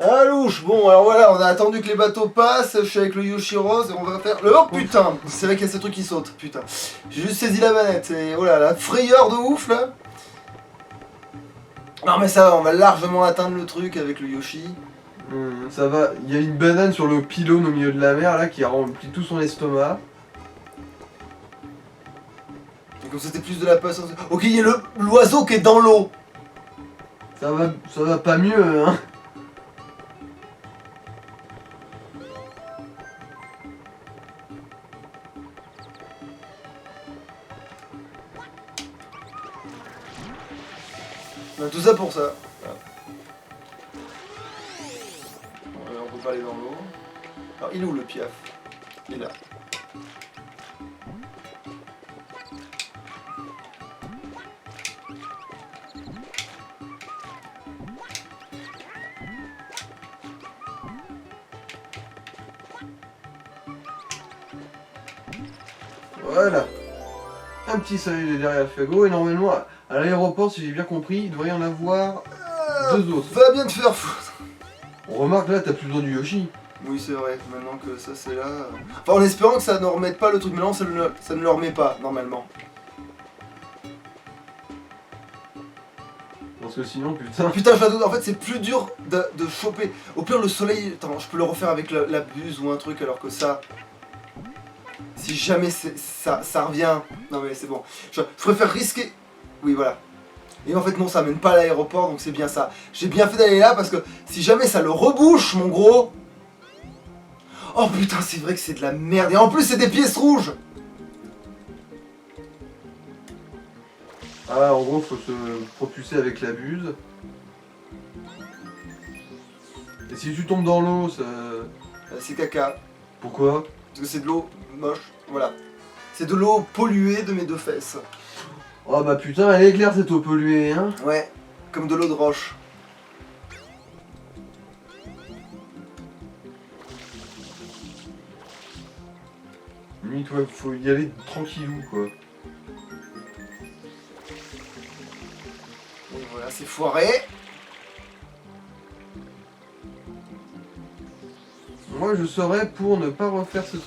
Ah louche, bon alors voilà, on a attendu que les bateaux passent, je suis avec le Yoshi Rose et on va faire le... Oh putain, c'est vrai qu'il y a ces trucs qui sautent, putain. J'ai juste saisi la manette et oh là la frayeur de ouf là. Non mais ça va, on va largement atteindre le truc avec le Yoshi. Ça va, il y a une banane sur le pylône au milieu de la mer là qui a rempli tout son estomac. Et comme c'était plus de la patience... Ok, il y a l'oiseau qui est dans l'eau. Ça va pas mieux, hein. On a tout ça pour ça. Voilà. On peut pas aller dans l'eau. Alors il est où le piaf? Il est là. Voilà. Un petit soleil derrière le fagot et normalement à l'aéroport, si j'ai bien compris, il devrait y en avoir deux autres. Va bien te faire foutre. On remarque là, t'as plus besoin du Yoshi. Oui c'est vrai, maintenant que ça c'est là... Enfin en espérant que ça ne remette pas le truc, mais non ça ne le remet pas normalement. Parce que sinon, putain. Putain je l'adore, en fait c'est plus dur de choper. Au pire le soleil, attends, je peux le refaire avec la buse ou un truc alors que ça... Si jamais ça revient... Non mais c'est bon. Je préfère risquer... Oui voilà. Et en fait non ça mène pas à l'aéroport donc c'est bien ça. J'ai bien fait d'aller là parce que si jamais ça le rebouche mon gros... Oh putain c'est vrai que c'est de la merde et en plus c'est des pièces rouges. Ah, en gros, faut se propulser avec la buse. Et si tu tombes dans l'eau, ça... C'est caca. Pourquoi? Parce que c'est de l'eau moche. Voilà. C'est de l'eau polluée de mes deux fesses. Oh bah putain, elle est claire cette eau polluée, hein. Ouais. Comme de l'eau de roche. Lui, toi, faut y aller tranquillou, quoi. Et voilà c'est foiré. Moi, je serais pour ne pas refaire ce truc.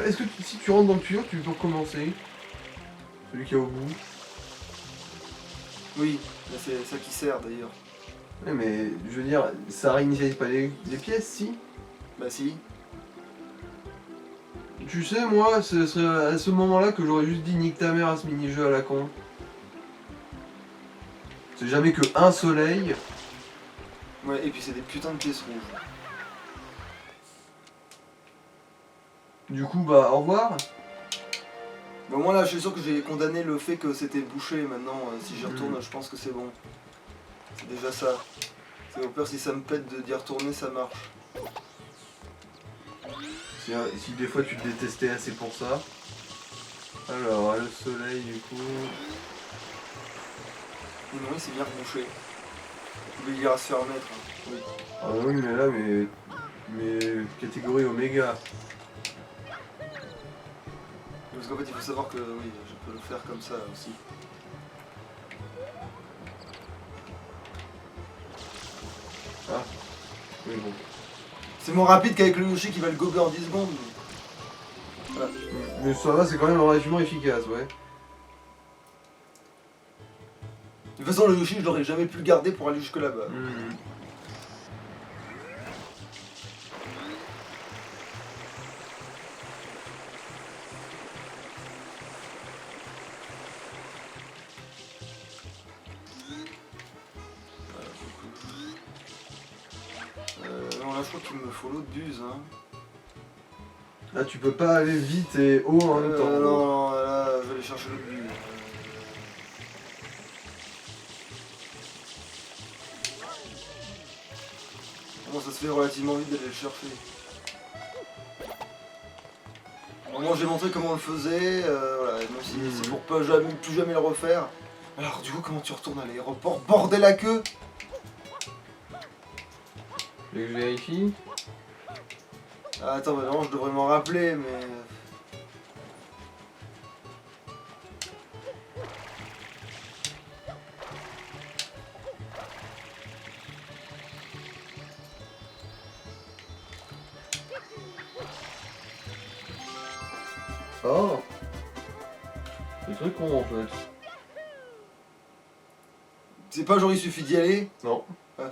Est-ce que si tu rentres dans le tuyau, tu peux recommencer? Celui qui est au bout. Oui, là, c'est ça qui sert d'ailleurs. Ouais, mais je veux dire, ça réinitialise pas les pièces, si? Bah si. Tu sais, moi, ce serait à ce moment-là que j'aurais juste dit nique ta mère à ce mini-jeu à la con. C'est jamais que un soleil. Ouais, et puis c'est des putains de pièces rouges. Du coup, bah, au revoir. Mais au moins là, je suis sûr que j'ai condamné le fait que c'était bouché. Maintenant, si j'y retourne, je pense que c'est bon. C'est déjà ça. C'est au pire, si ça me pète d'y retourner, ça marche. Si des fois tu te détestais assez pour ça. Alors, le soleil, du coup... Et non, c'est bien rebouché. Il ira se faire mettre. Hein. Oui. Ah oui, mais là, mais catégorie Oméga. Parce qu'en fait, il faut savoir que oui, je peux le faire comme ça aussi. Ah, oui, bon. C'est moins rapide qu'avec le Yoshi qui va le gober en 10 secondes. Mais... Voilà. Mais ça va, c'est quand même relativement efficace, ouais. De toute façon, le Yoshi, je l'aurais jamais pu le garder pour aller jusque là-bas. Non, là, je crois qu'il me faut l'autre buse. Hein. Là, tu peux pas aller vite et haut en même temps. Non, là, je vais aller chercher l'autre buse. Bon, ça se fait relativement vite d'aller le chercher. Au moins, j'ai montré comment on le faisait. Voilà, même si c'est pour pas plus jamais le refaire. Alors, du coup, comment tu retournes à l'aéroport? Bordel à queue! Et je vérifie. Ah, attends, bah non, je devrais m'en rappeler, mais... Oh. C'est très con en fait. C'est pas genre il suffit d'y aller. Non. Ah.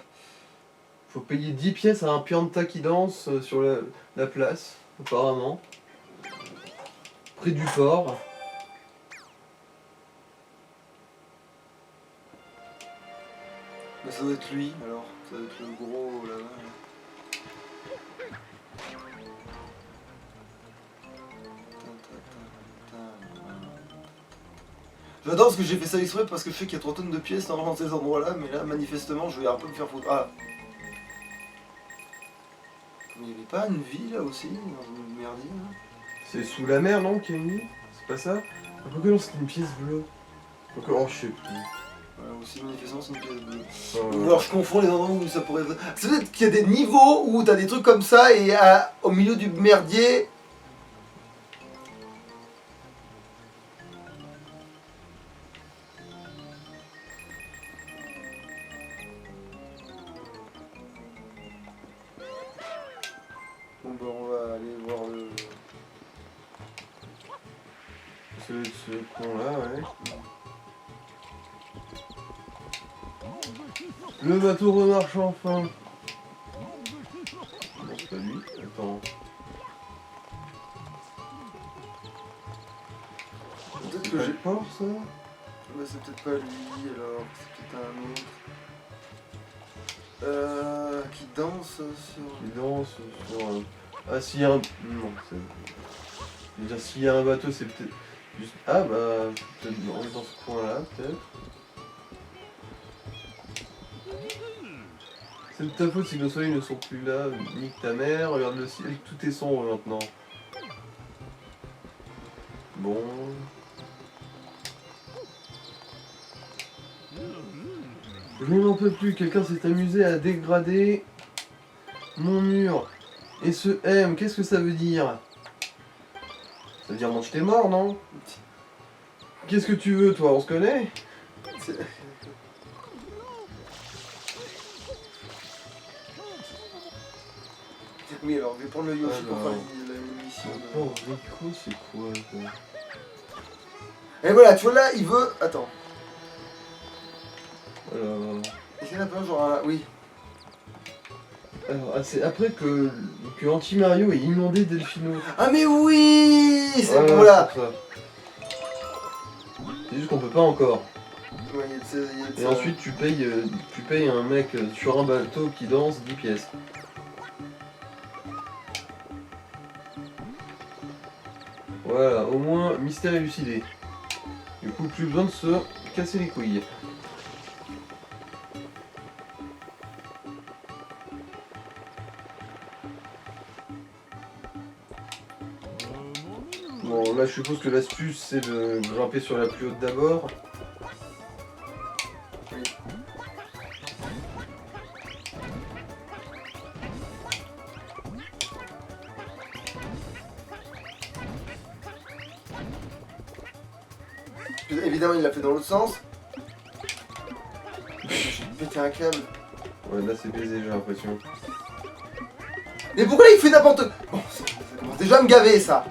Faut payer 10 pièces à un pianta qui danse sur la place, apparemment. Près du port. Bah, ça doit être lui alors. Ça doit être le gros là-bas. J'adore parce que j'ai fait ça exprès parce que je sais qu'il y a 3 tonnes de pièces dans ces endroits-là, mais là, manifestement, je vais un peu me faire foutre. Ah! Mais il n'y avait pas une vie là aussi, dans une merdier là? C'est sous la mer, non, Kenny? C'est pas ça? Pourquoi non, c'était une pièce bleue? Oh, je sais plus. Voilà, aussi manifestement, c'est une pièce bleue. Oh, Ou alors je confonds les endroits où ça pourrait. C'est peut-être qu'il y a des niveaux où t'as des trucs comme ça et au milieu du merdier. Bon bah on va aller voir le. ce con-là, ouais. Le bateau remarche enfin. Non, c'est pas lui. Attends. Peut-être C'est que pas j'ai. le port, ça? Bah c'est peut-être pas lui alors, c'est peut-être un autre. Qui danse sur. Qui danse sur un... Ah, s'il y a un... Non, c'est... Je veux dire, s'il y a un bateau, c'est peut-être... Juste... Ah, bah... Peut-être dans ce coin-là, peut-être. C'est de ta faute si nos soleils ne sont plus là. Nique ta mère, regarde le ciel, tout est sombre maintenant. Bon... Je n'en peux plus, quelqu'un s'est amusé à dégrader mon mur. Et ce M, qu'est-ce que ça veut dire? Ça veut dire mange tes morts, non? Qu'est-ce que tu veux, toi? On se connaît? Oui, alors je vais prendre le Yoshi pour faire Alors. l'émission de. Oh, Rico, c'est quoi ça? Et voilà, tu vois là, il veut. Attends. Alors, Est-ce qu'il y en a pas un genre là? Oui. c'est après que Anti-Mario est inondé Delphino. Ah mais oui, c'est Voilà, bon là. c'est pour ça. C'est juste qu'on peut pas encore. Ouais, il y a de ça, il y a de Et ça. ensuite tu payes un mec sur un bateau qui danse 10 pièces. Voilà, au moins mystère élucidé. Du coup, plus besoin de se casser les couilles. Bon, là je suppose que l'astuce c'est de grimper sur la plus haute d'abord. Oui. Évidemment, il l'a fait dans l'autre sens. J'ai pété un câble. Ouais, là c'est baisé, j'ai l'impression. Mais pourquoi là il fait n'importe quoi? Bon, ça commence déjà à me gaver ça.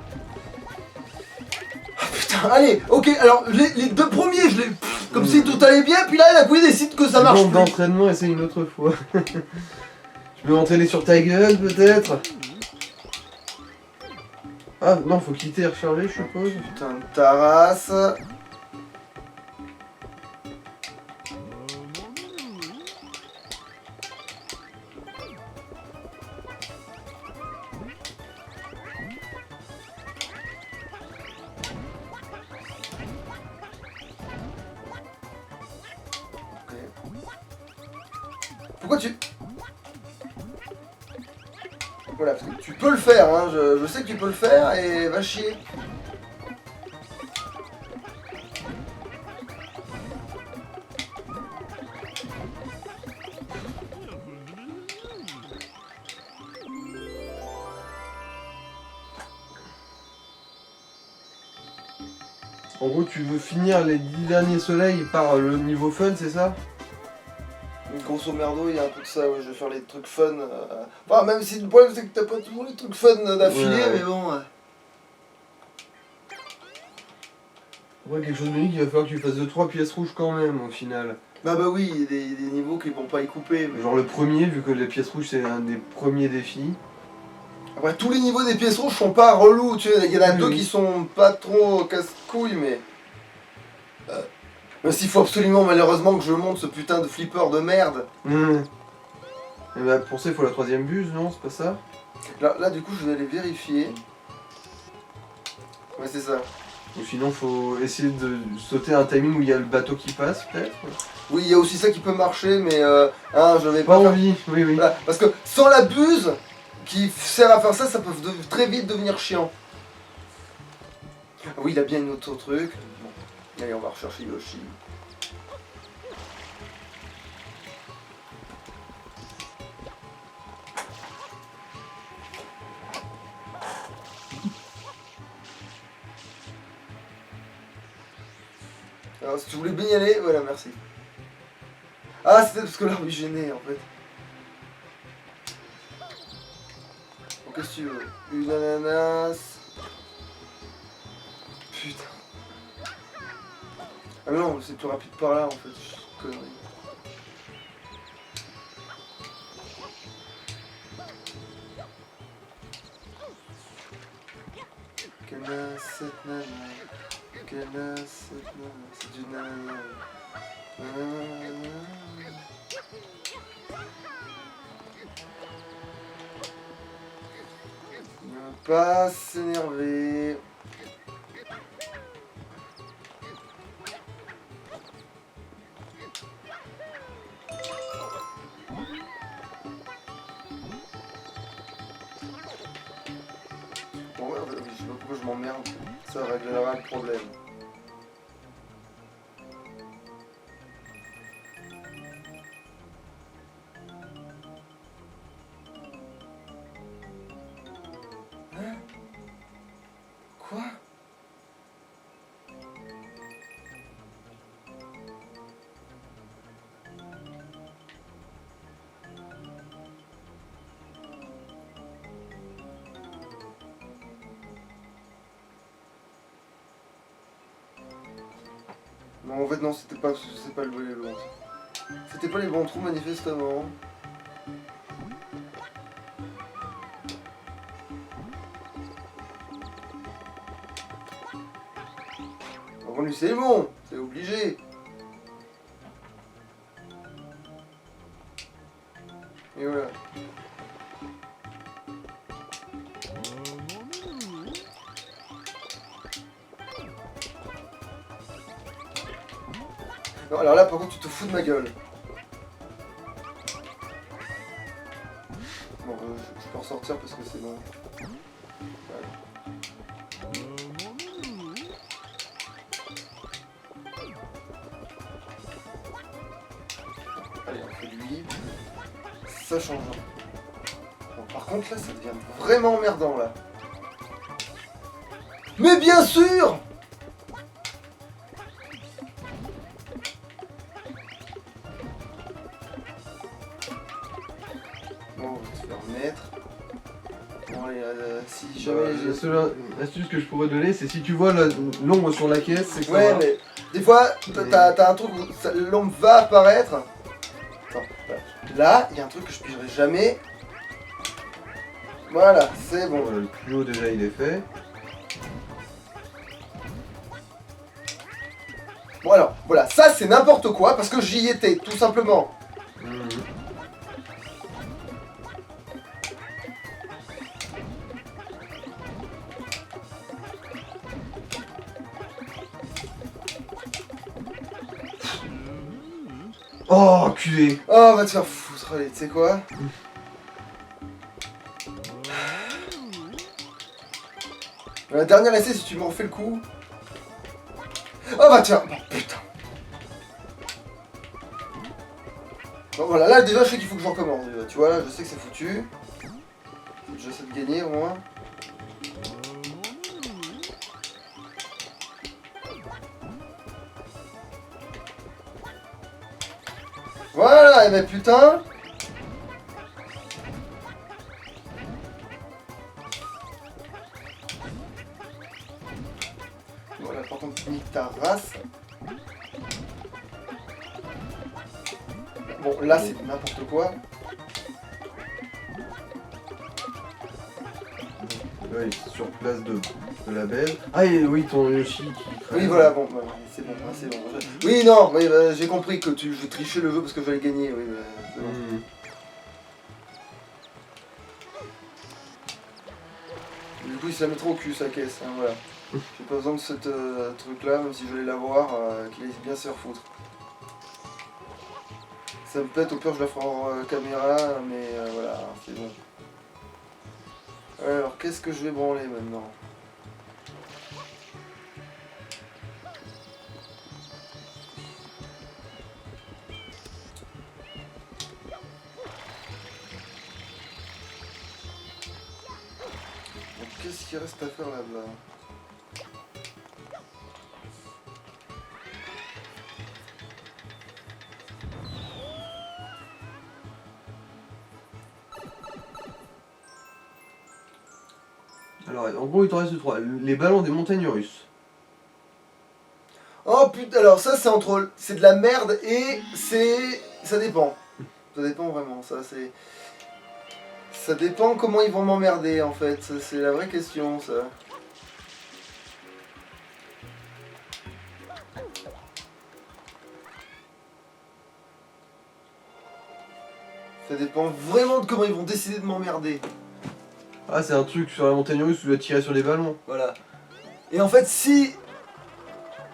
Ah putain, allez, ok, alors les deux premiers, je les. Comme si tout allait bien, puis là la couille décide que ça marche Manque plus. d'entraînement, essaye une autre fois. Je peux m'entraîner sur ta gueule peut-être. Ah non, faut quitter et recharger, je suppose. Putain de ta race. Pourquoi tu... Voilà, parce que tu peux le faire, hein, je sais que tu peux le faire et va chier. En gros, tu veux finir les 10 derniers soleils par le niveau fun, c'est ça? Grosso merdo, il y a un peu de ça, ouais, je vais faire les trucs fun. Enfin, même si le problème c'est que t'as pas toujours les trucs fun d'affilée, Ouais. mais bon. Ouais, quelque chose me dit qu'il va falloir que tu fasses 2-3 pièces rouges quand même au final. Bah oui, il y a des niveaux qui vont pas y couper. Mais... Genre le premier, vu que les pièces rouges c'est un des premiers défis. Après, tous les niveaux des pièces rouges sont pas relous, tu sais. Il y en a Oui, deux oui. qui sont pas trop casse-couilles, mais... Mais s'il faut absolument, malheureusement, que je monte ce putain de flipper de merde. Et bah pour ça il faut la 3ème buse, non? C'est pas ça? Là, du coup, je vais aller vérifier. Ouais, c'est ça. Ou sinon faut essayer de sauter un timing où il y a le bateau qui passe peut-être? Oui, il y a aussi ça qui peut marcher, mais hein, je vais Pas pas faire... envie, oui oui. Voilà, parce que sans la buse qui sert à faire ça, ça peut très vite devenir chiant. Ah oui, il a bien une autre truc. Bon. Allez, on va rechercher Yoshi. Alors, si tu voulais bien y aller, voilà, merci. Ah, c'était parce que l'arbre il gênait en fait. Bon, qu'est-ce que tu veux? Une ananas. Putain. Ah mais non, c'est plus rapide par là en fait. Connerie. Quelle a cette nana? Quelle a cette nana? C'est du nana. Ne pas s'énerver. Bon, ouais, je sais pas pourquoi je m'emmerde. Ça réglera le problème. Hein? Quoi? Non, en fait, non, c'était pas le volet long. C'était pas les bons trous, manifestement. Par contre, lui, c'est bon, c'est obligé. Et voilà. Non, alors là, par contre, tu te fous de ma gueule. Bon, je peux ressortir parce que c'est bon. Voilà. Allez, on fait lui. Ça change. Bon, par contre, là, ça devient vraiment emmerdant, là. Mais bien sûr! Bon, on va se faire mettre. Bon, allez, si jamais La seule astuce que je pourrais donner, c'est si tu vois l'ombre sur la caisse, c'est que ça Ouais, va. mais des fois, t'as un truc où l'ombre va apparaître. Attends, voilà. Là, il y a un truc que je pigerai jamais. Voilà, c'est bon. Voilà, le plus haut déjà il est fait. Bon alors, voilà, ça c'est n'importe quoi parce que j'y étais, tout simplement. Oh, enculé. Oh, va te faire foutre, allez, tu sais quoi? La dernière essai, si tu me refais le coup. Oh, va te faire. Oh, putain. Bon, voilà, là déjà, je sais qu'il faut que je recommence. Tu vois, là, je sais que c'est foutu. J'essaie de gagner au moins. Voilà, et ben putain. Voilà, par important que tu niques ta race. Bon, là, c'est n'importe quoi. Là, il est sur place de la belle. Ah, et oui, ton Yoshi qui crève. Oui, voilà, bon, bah, c'est bon, c'est bon. Oui, non, oui, bah, j'ai compris que je trichais le jeu parce que j'allais gagner, oui, bah, c'est bon. Du coup, il se la mettra au cul, sa caisse, hein, voilà. J'ai pas besoin de ce truc-là, même si je voulais l'avoir, qu'il aille bien se faire foutre. Ça me pète, au pire, je la ferai en caméra, mais voilà, c'est bon. Alors, qu'est-ce que je vais branler maintenant? Donc, qu'est-ce qu'il reste à faire là-bas? Alors, en gros, il t'en reste 3. Les ballons des montagnes russes. Oh putain, alors ça c'est entre... C'est de la merde et c'est... Ça dépend. Ça dépend vraiment, ça c'est... Ça dépend comment ils vont m'emmerder en fait, c'est la vraie question ça. Ça dépend vraiment de comment ils vont décider de m'emmerder. Ah, c'est un truc sur la montagne russe où tu dois tirer sur les ballons. Voilà. Et en fait si...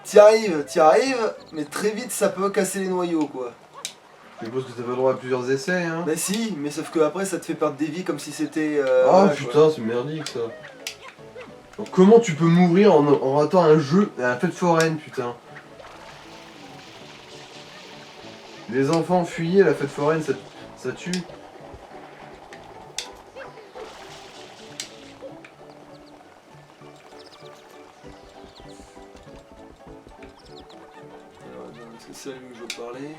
T'y arrives, mais très vite ça peut casser les noyaux quoi. Je suppose que t'as pas le droit à plusieurs essais, hein. Bah si, mais sauf que après ça te fait perdre des vies comme si c'était... Ah voilà, putain, quoi. c'est merdique ça. Alors, comment tu peux mourir en ratant un jeu à la fête foraine, putain? Les enfants fuyez, la fête foraine, ça tue. Alors, attends, est-ce que c'est à lui que je veux parler?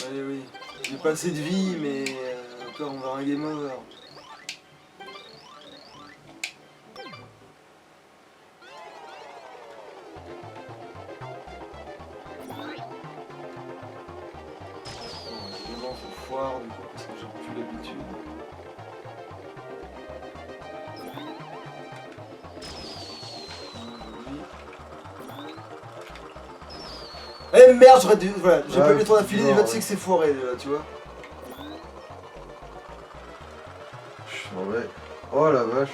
Allez oui, j'ai pas assez de vie mais encore on va avoir un game over. Bon, faut foire du coup parce que j'ai plus l'habitude. Eh merde, j'aurais dû... Voilà, j'ai pas eu le temps d'affiler, déjà tu sais que c'est foiré, tu vois. Ouais. Oh la vache.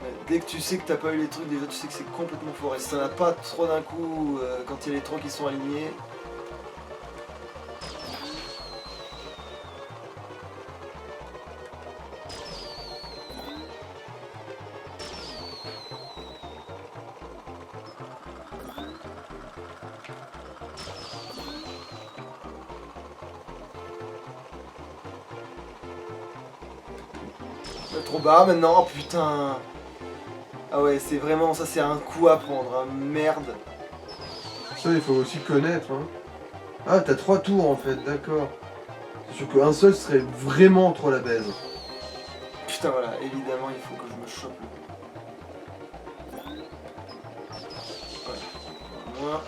Ouais, dès que tu sais que t'as pas eu les trucs, déjà tu sais que c'est complètement foiré. Si t'en as pas trop d'un coup, quand il y a les trois qui sont alignés... Trop bas maintenant, oh putain. Ah ouais, c'est vraiment, ça c'est un coup à prendre, hein. Merde. Ça, il faut aussi connaître, hein. Ah, t'as 3 tours en fait, d'accord. C'est sûr qu'un seul serait vraiment trop la baise. Putain voilà, évidemment il faut que je me chope le... Voilà.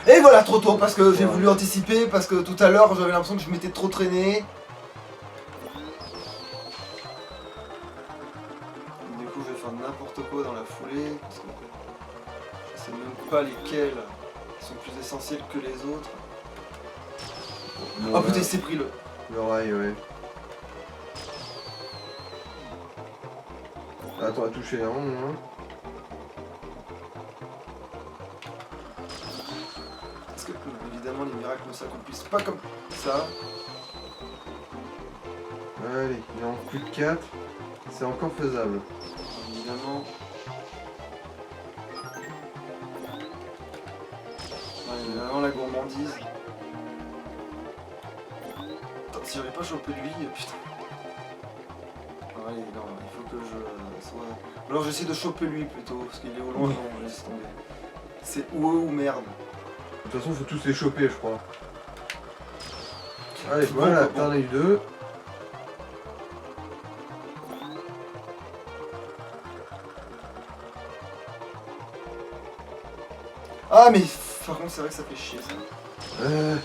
Et voilà, trop tôt, parce que j'ai voulu anticiper, parce que tout à l'heure j'avais l'impression que je m'étais trop traîné. Du coup je vais faire n'importe quoi dans la foulée, parce que je sais même pas lesquels sont plus essentiels que les autres. Bon, Oh putain, il s'est pris le... l'oreille, ouais. Attends, à toucher un rond, hein. Parce que évidemment les miracles ne s'accomplissent pas comme ça. Allez, il en plus de 4. C'est encore faisable. Évidemment. Ouais, vraiment la gourmandise. Attends, si j'avais pas chopé lui, putain. Allez, non, il faut que je sois... Alors j'essaie de choper lui plutôt, parce qu'il est au loin, non, laisse tomber. C'est ou merde. De toute façon, faut tous les choper, je crois. Allez, voilà, t'en as eu 2. Ah mais par contre c'est vrai que ça fait chier ça. Et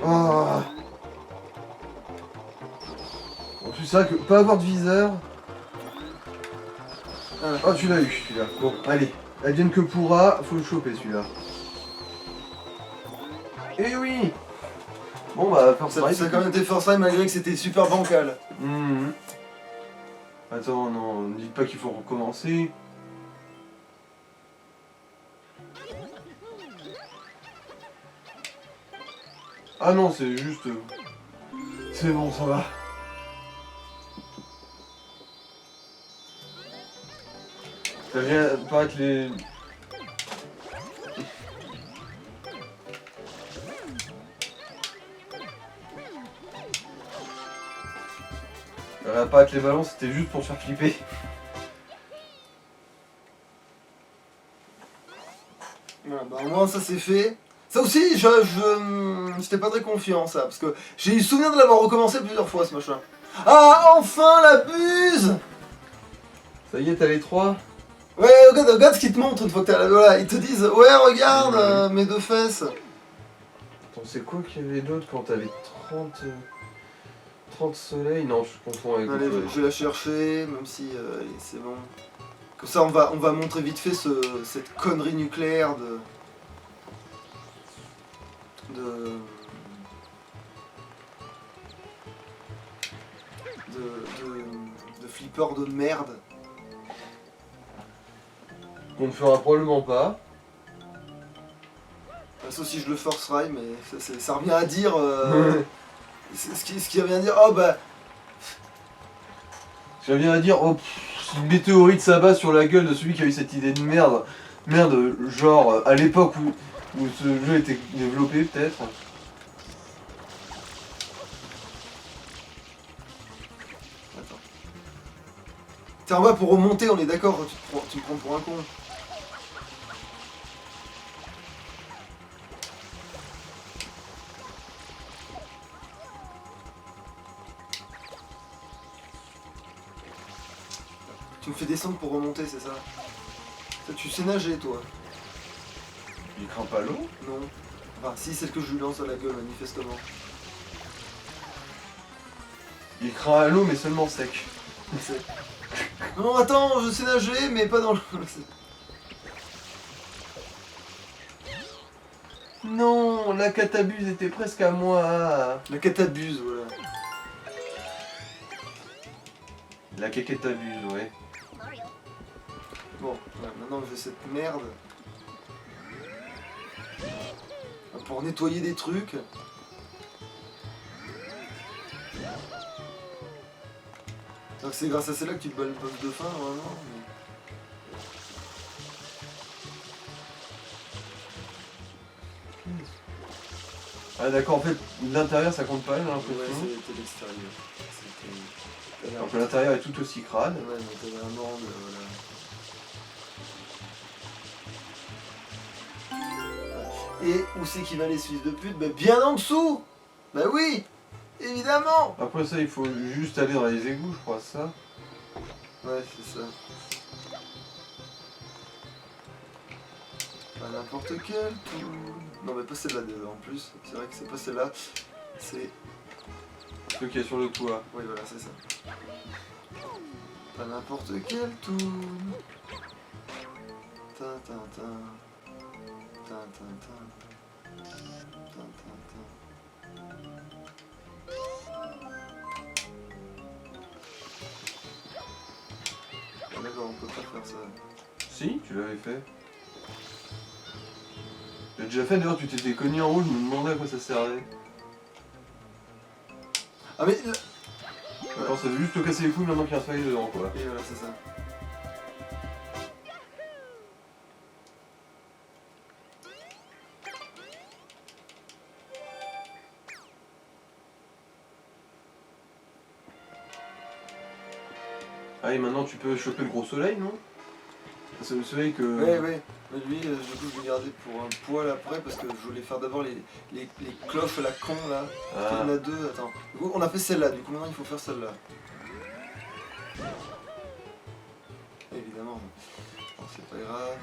Ah. En plus, c'est vrai que pas avoir de viseur. Ah, Oh, tu l'as eu, celui-là. Bon, allez. Advienne que pourra, faut le choper, celui-là. Eh oui. Bon, bah, first ça, try. ça a quand même été force malgré que c'était super bancal. Mhm. Attends, non, ne dites pas qu'il faut recommencer. Ah non, c'est juste... C'est bon, ça va. Ça vient paraître les... Ça vient paraître les ballons, c'était juste pour se faire flipper. Voilà, bah au moins ça c'est fait. Ça aussi, j'étais pas très confiant ça, parce que j'ai eu souvenir de l'avoir recommencé plusieurs fois ce machin. Ah enfin la buse. Ça y est, t'as les 3. Ouais, regarde ce qu'ils te montrent une fois que t'es à la voilà, ils te disent ouais regarde mes deux fesses. Attends, c'est quoi qu'il y avait d'autre quand t'avais 30 soleils? Non, je confonds avec Allez, autre chose. je vais la chercher, même si allez, c'est bon. Comme ça on va montrer vite fait cette connerie nucléaire de, de flipper de merde. Qu'on ne fera probablement pas. Ça aussi je le forcerai, mais ça revient à dire... ce qui revient à dire, oh bah... Je viens à dire, oh, pff, une météorite s'abat sur la gueule de celui qui a eu cette idée de merde. Merde, genre, à l'époque où ce jeu était développé, peut-être. Attends. T'es en bas pour remonter, on est d'accord, tu me prends pour un con. Tu me fais descendre pour remonter, c'est ça? Ça, tu sais nager, toi? Il craint pas l'eau? Non. Enfin, si, celle que je lui lance à la gueule, manifestement. Il craint à l'eau, mais seulement sec. C'est- Non, attends, je sais nager, mais pas dans le... Non, la catabuse était presque à moi. La catabuse, voilà. La cacatabuse, ouais. Bon, voilà, maintenant j'ai cette merde. Pour nettoyer des trucs. Donc c'est grâce à celle-là que tu te bats le boss de fin, vraiment. Ah d'accord, en fait, l'intérieur ça compte pas, j'ai Ouais, l'impression. c'était l'extérieur. C'était... Alors que l'intérieur est tout aussi crade. Ouais, mais t'avais un angle, voilà. Et où c'est qu'il va les Suisses de pute? Bah bien en dessous. Bah oui, évidemment. Après ça, il faut juste aller dans les égouts, je crois, ça. Ouais, c'est ça. Pas n'importe quel tout. Non mais pas celle-là en plus. C'est vrai que c'est pas celle-là. C'est... Ceux qui est sur le toit. Oui voilà, c'est ça. Pas n'importe quel tout. Tintin. Tintin. Ah d'accord, on peut pas faire ça. Si, tu l'avais fait. Tu l'as déjà fait, d'ailleurs, tu t'étais cogné en haut, je me demandais à quoi ça servait. Ah mais... Attends, ça veut juste te casser les couilles maintenant qu'il y a un soleil dedans, quoi. Et voilà, c'est ça. Ah, et maintenant tu peux choper le gros soleil, non? C'est le soleil que... Ouais. Mais lui, du coup, je vais garder pour un poil après parce que je voulais faire d'abord les cloches à la con là. Il y en a deux, attends. Du coup, on a fait celle-là, du coup, maintenant il faut faire celle-là. Évidemment. Bon, c'est pas grave.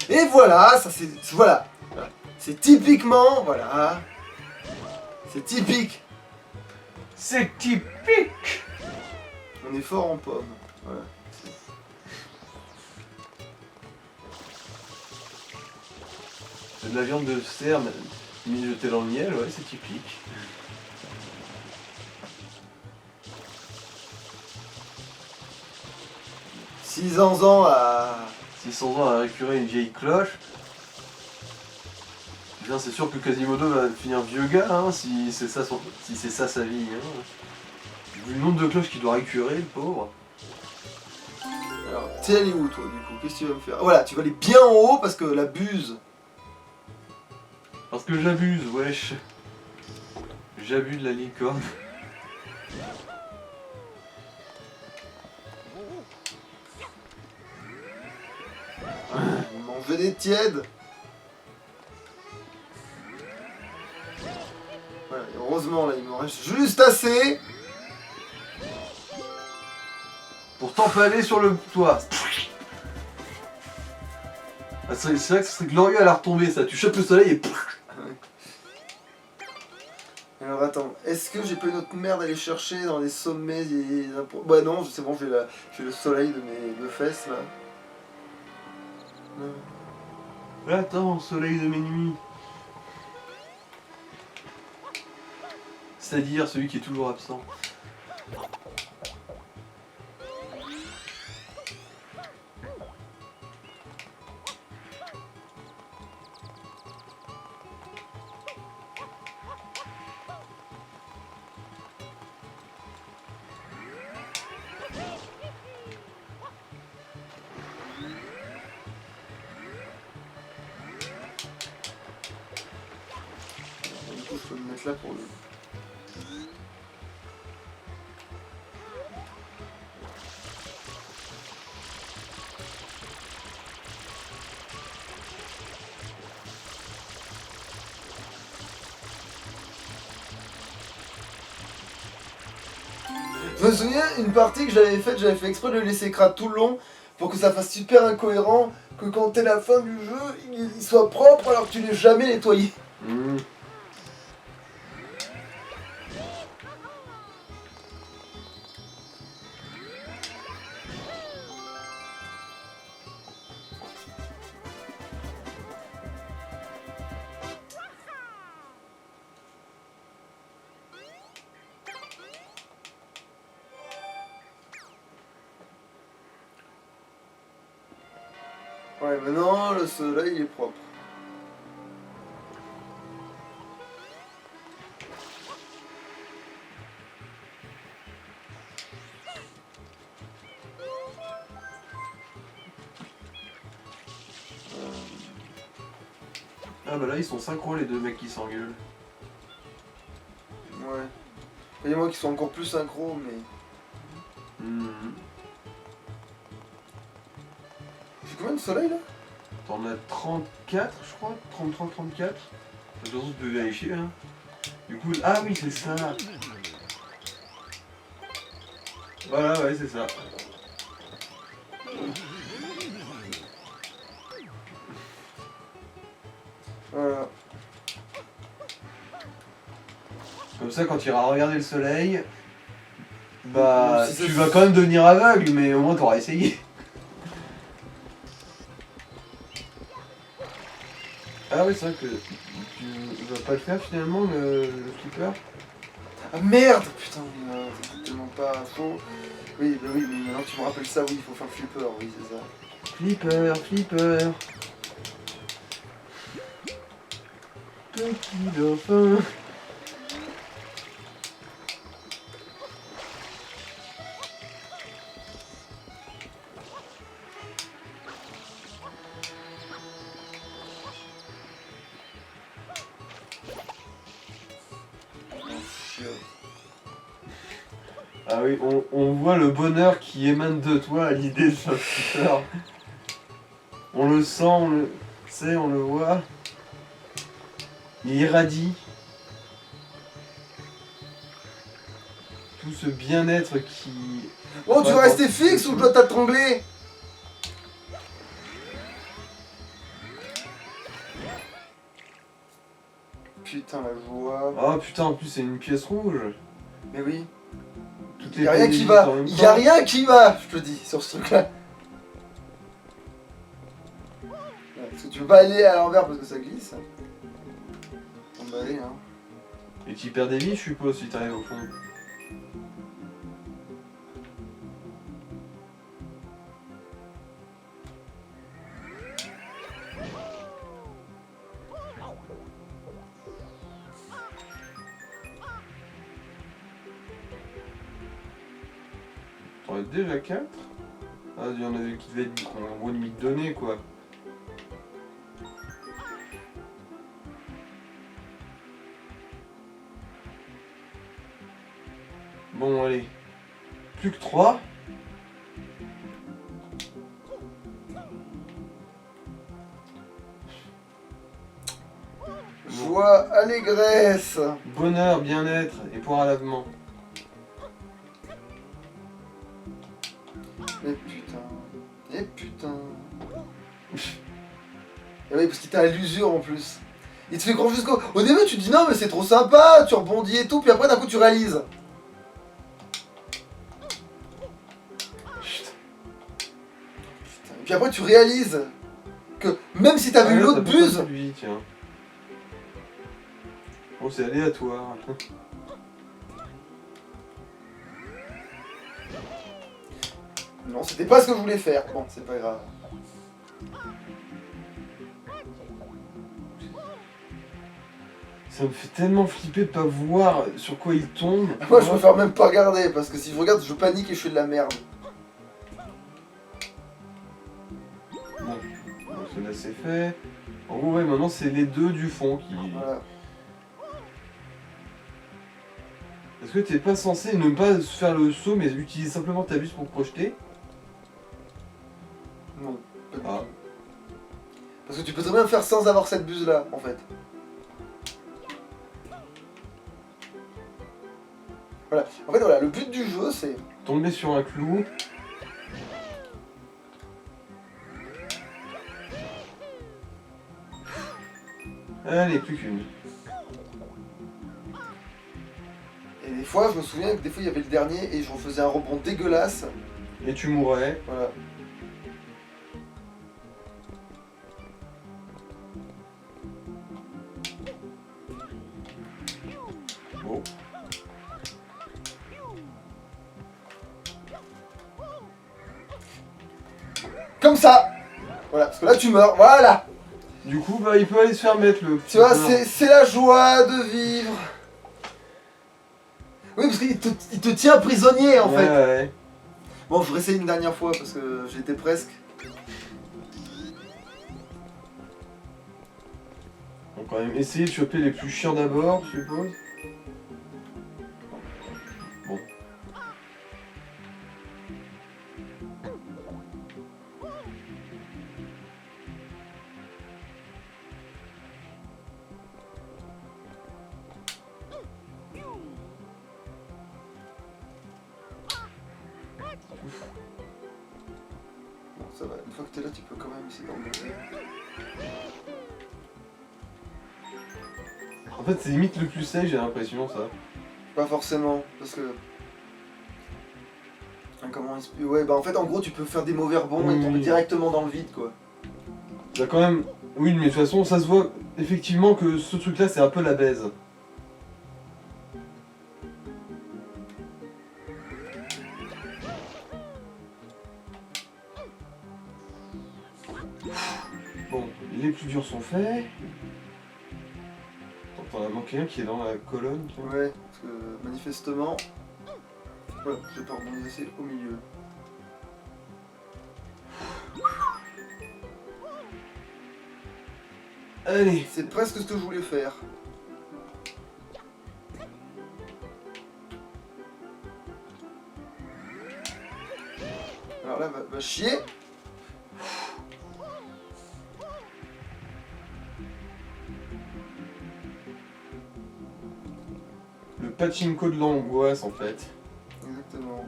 Et voilà, ça c'est. Voilà. C'est typiquement. Voilà. C'est typique. C'est typique. On est fort en pommes. Voilà. C'est de la viande de cerf mijotée dans le miel, ouais, c'est typique. « 600 ans à... 600 ans à récurer une vieille cloche. Bien, c'est sûr que Quasimodo va finir vieux gars, hein, si c'est ça, sa vie. Hein. Vu le nombre de cloches qu'il doit récurer, le pauvre. Alors, t'es allé où toi du coup? Qu'est-ce que tu vas me faire? Voilà, tu vas aller bien en haut parce que la buse. Parce que j'abuse, wesh. J'abuse de la licorne. Vous mangez des tièdes. Voilà, et heureusement là, il m'en reste juste assez. Pour t'empaler sur le toit. Ah, c'est vrai que ce serait glorieux à la retomber ça. Tu chopes le soleil et... Alors attends, est-ce que j'ai pas une autre merde à aller chercher dans les sommets et... Bah non, c'est bon, j'ai le soleil de mes deux fesses là. Attends, soleil de mes nuits. C'est-à-dire celui qui est toujours absent. Du coup, je peux me mettre là pour le... Je me souviens, une partie que j'avais faite, j'avais fait exprès de le laisser crade tout le long pour que ça fasse super incohérent, que quand t'es la fin du jeu, il soit propre alors que tu l'aies jamais nettoyé. Ouais, maintenant le soleil il est propre. Ah bah là ils sont synchro les deux mecs qui s'engueulent. Ouais. Il y a moi qui sont encore plus synchro, mais... J'ai combien de soleil là? T'en as 34 je crois, 33, 34. De toute façon tu peux vérifier hein. Du coup, ah oui c'est ça. Voilà ouais c'est ça. Voilà. Comme ça quand tu iras regarder le soleil, bah Si tu ça- vas quand même devenir aveugle mais au moins t'auras essayé. Ah oui c'est vrai que tu vas pas le faire finalement le flipper. Ah merde, putain, c'est tellement pas faux. Oui, bah oui, mais maintenant que tu me rappelles ça, oui, il faut faire le flipper, oui, c'est ça. Flipper, flipper. Petit dauphin. chiant. Ah oui, on voit le bonheur qui émane de toi à l'idée de Shopkeeper. On le sent, on le sait, on le voit. Il irradie tout ce bien-être qui... Oh, tu veux rester fixe ou je dois t'étrangler? Putain, la joie. Ah putain, en plus c'est une pièce rouge. Mais oui. Tout Y'a rien qui va. Y'a rien qui va, je te dis, sur ce truc-là. Ouais, parce que tu peux pas aller à l'envers parce que ça glisse. On va aller, hein. Et tu perds des vies, je suppose, si t'arrives au fond. T'en as déjà 4? Ah, il y en avait qui devaient être en gros limite donné quoi. Bon, allez. Plus que 3. Joie, allégresse. Bonheur, bien-être et poire à lavement. Et putain. Et putain. Et oui, parce qu'il t'a à l'usure en plus. Il te fait grand jusqu'au... Au début, tu te dis non, mais c'est trop sympa, tu rebondis et tout, puis après, d'un coup, tu réalises. Putain. Et puis après, tu réalises que même si t'as vu l'autre buse... Lui, tiens. Bon, c'est aléatoire. Non, c'était pas ce que je voulais faire. Bon, c'est pas grave. Ça me fait tellement flipper de pas voir sur quoi il tombe. Moi, je préfère même pas regarder, parce que si je regarde, je panique et je fais de la merde. Bon, cela c'est fait. En gros, ouais, maintenant c'est les deux du fond qui... Voilà. Est-ce que t'es pas censé ne pas faire le saut, mais utiliser simplement ta buse pour projeter? Non, pas du Ah. tout. Parce que tu peux très bien faire sans avoir cette buse-là, en fait. Voilà. En fait, voilà, le but du jeu, c'est... Tomber sur un clou. Allez, plus qu'une. Et des fois, je me souviens que des fois, il y avait le dernier et je refaisais un rebond dégueulasse. Et tu mourrais. Voilà. Bon. Comme ça. Voilà, parce que là, tu meurs. Voilà. Du coup, bah, il peut aller se faire mettre le... Tu vois, c'est la joie de vivre. Oui, parce qu'il te tient prisonnier, en fait. Ouais. Bon, je réessaye une dernière fois parce que j'étais presque. On va quand même essayer de choper les plus chiants d'abord, je suppose. Bon. Bon, ça va. Une fois que t'es là, tu peux quand même essayer d'embrasser. En fait, c'est limite le plus safe, j'ai l'impression, ça. Pas forcément, parce que... Comment expliquer? Ouais, bah en fait, en gros, tu peux faire des mauvais rebonds et tomber directement dans le vide, quoi. Il y a quand même... Oui, mais de toute façon, ça se voit effectivement que ce truc-là, c'est un peu la baise. Bon, les plus durs sont faits. T'en as manqué un qui est dans la colonne, tu vois. Ouais, parce que manifestement... Voilà, je vais pas rebondir au milieu. Allez. C'est presque ce que je voulais faire. Alors là, va chier. Le pachinko de l'angoisse en fait. Exactement.